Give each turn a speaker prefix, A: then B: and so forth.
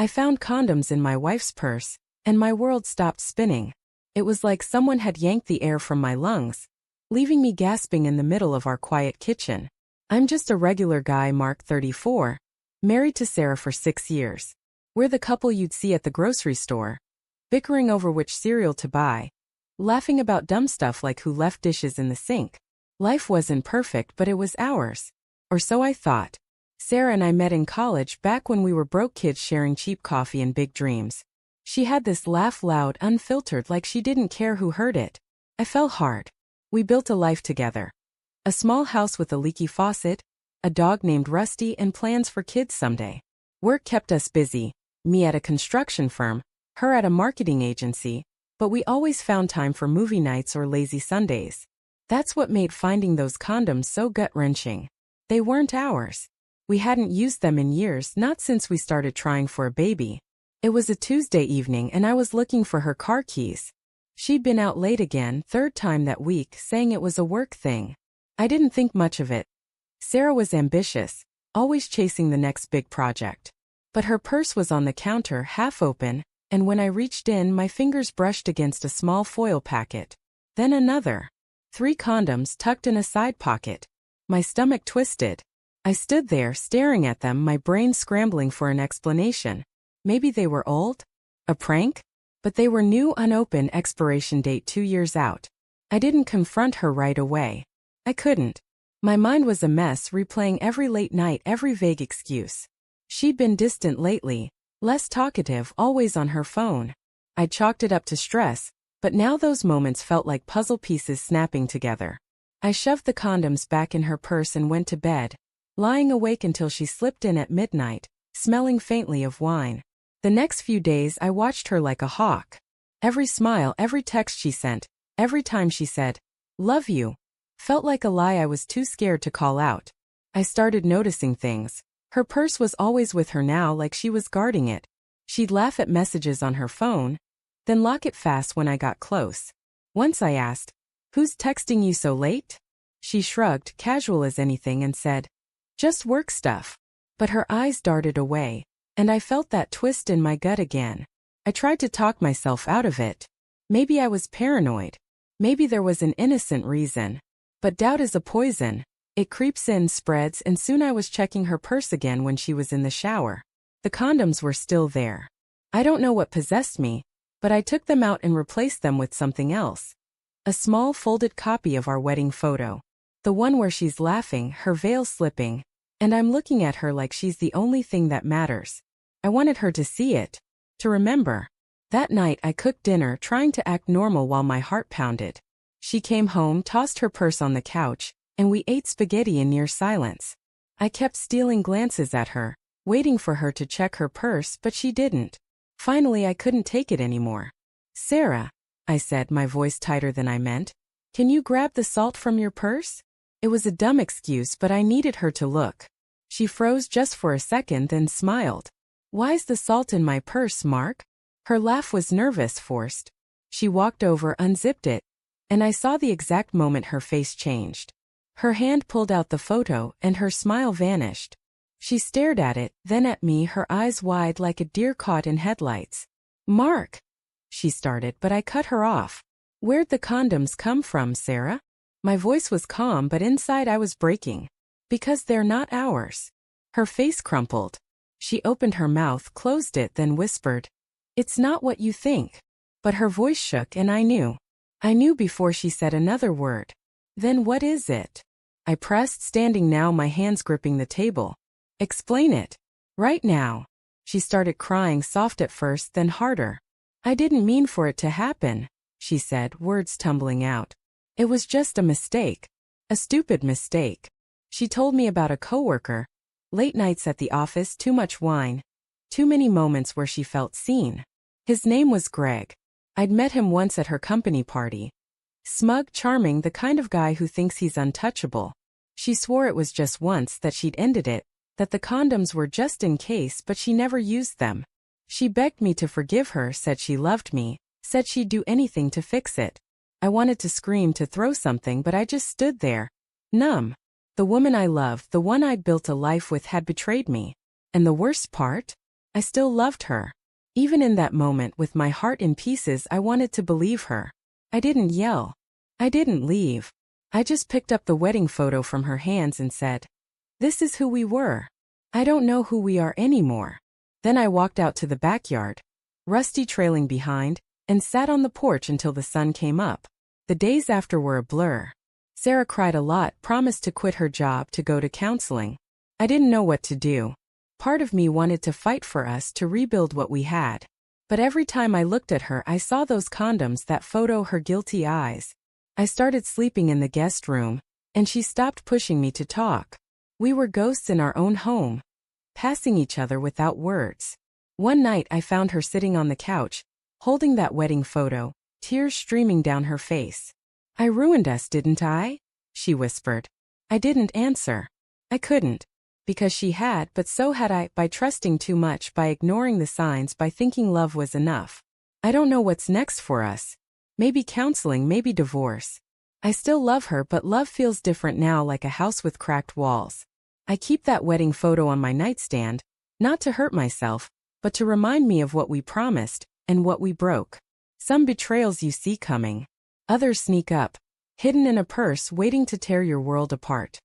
A: I found condoms in my wife's purse, and my world stopped spinning. It was like someone had yanked the air from my lungs, leaving me gasping in the middle of our quiet kitchen. I'm just a regular guy, Mark, 34, married to Sarah for 6 years. We're the couple you'd see at the grocery store, bickering over which cereal to buy, laughing about dumb stuff like who left dishes in the sink. Life wasn't perfect, but it was ours. Or so I thought. Sarah and I met in college back when we were broke kids sharing cheap coffee and big dreams. She had this laugh loud, unfiltered, like she didn't care who heard it. I fell hard. We built a life together. A small house with a leaky faucet, a dog named Rusty, and plans for kids someday. Work kept us busy, me at a construction firm, her at a marketing agency, but we always found time for movie nights or lazy Sundays. That's what made finding those condoms so gut-wrenching. They weren't ours. We hadn't used them in years, not since we started trying for a baby. It was a Tuesday evening and I was looking for her car keys. She'd been out late again, third time that week, saying it was a work thing. I didn't think much of it. Sarah was ambitious, always chasing the next big project. But her purse was on the counter, half open, and when I reached in, my fingers brushed against a small foil packet. Then another. 3 condoms tucked in a side pocket. My stomach twisted. I stood there staring at them, my brain scrambling for an explanation. Maybe they were old? A prank? But they were new, unopened, expiration date 2 years out. I didn't confront her right away. I couldn't. My mind was a mess, replaying every late night, every vague excuse. She'd been distant lately, less talkative, always on her phone. I chalked it up to stress, but now those moments felt like puzzle pieces snapping together. I shoved the condoms back in her purse and went to bed, lying awake until she slipped in at midnight, smelling faintly of wine. The next few days I watched her like a hawk. Every smile, every text she sent, every time she said, "Love you," felt like a lie I was too scared to call out. I started noticing things. Her purse was always with her now, like she was guarding it. She'd laugh at messages on her phone, then lock it fast when I got close. Once I asked, "Who's texting you so late?" She shrugged, casual as anything, and said, "Just work stuff." But her eyes darted away, and I felt that twist in my gut again. I tried to talk myself out of it. Maybe I was paranoid. Maybe there was an innocent reason. But doubt is a poison. It creeps in, spreads, and soon I was checking her purse again when she was in the shower. The condoms were still there. I don't know what possessed me, but I took them out and replaced them with something else. A small folded copy of our wedding photo. The one where she's laughing, her veil slipping, and I'm looking at her like she's the only thing that matters. I wanted her to see it, to remember. That night I cooked dinner, trying to act normal while my heart pounded. She came home, tossed her purse on the couch, and we ate spaghetti in near silence. I kept stealing glances at her, waiting for her to check her purse, but she didn't. Finally I couldn't take it anymore. "Sarah," I said, my voice tighter than I meant, "can you grab the salt from your purse?" It was a dumb excuse, but I needed her to look. She froze just for a second, then smiled. "Why's the salt in my purse, Mark?" Her laugh was nervous, forced. She walked over, unzipped it, and I saw the exact moment her face changed. Her hand pulled out the photo, and her smile vanished. She stared at it, then at me, her eyes wide like a deer caught in headlights. "Mark," she started, but I cut her off. "Where'd the condoms come from, Sarah?" My voice was calm, but inside I was breaking. "Because they're not ours." Her face crumpled. She opened her mouth, closed it, then whispered, "It's not what you think." But her voice shook and I knew. I knew before she said another word. "Then what is it?" I pressed, standing now, my hands gripping the table. "Explain it. Right now." She started crying, soft at first, then harder. "I didn't mean for it to happen," she said, words tumbling out. "It was just a mistake. A stupid mistake." She told me about a coworker. Late nights at the office, too much wine. Too many moments where she felt seen. His name was Greg. I'd met him once at her company party. Smug, charming, the kind of guy who thinks he's untouchable. She swore it was just once, that she'd ended it, that the condoms were just in case, but she never used them. She begged me to forgive her, said she loved me, said she'd do anything to fix it. I wanted to scream, to throw something, but I just stood there, numb. The woman I loved, the one I'd built a life with, had betrayed me. And the worst part? I still loved her. Even in that moment with my heart in pieces, I wanted to believe her. I didn't yell. I didn't leave. I just picked up the wedding photo from her hands and said, "This is who we were. I don't know who we are anymore." Then I walked out to the backyard, Rusty trailing behind, and sat on the porch until the sun came up. The days after were a blur. Sarah cried a lot, promised to quit her job to go to counseling. I didn't know what to do. Part of me wanted to fight for us to rebuild what we had. But every time I looked at her, I saw those condoms, that photo, her guilty eyes. I started sleeping in the guest room, and she stopped pushing me to talk. We were ghosts in our own home, passing each other without words. One night I found her sitting on the couch, holding that wedding photo, tears streaming down her face. "I ruined us, didn't I?" she whispered. I didn't answer. I couldn't. Because she had, but so had I, by trusting too much, by ignoring the signs, by thinking love was enough. I don't know what's next for us. Maybe counseling, maybe divorce. I still love her, but love feels different now, like a house with cracked walls. I keep that wedding photo on my nightstand, not to hurt myself, but to remind me of what we promised, and what we broke. Some betrayals you see coming. Others sneak up, hidden in a purse, waiting to tear your world apart.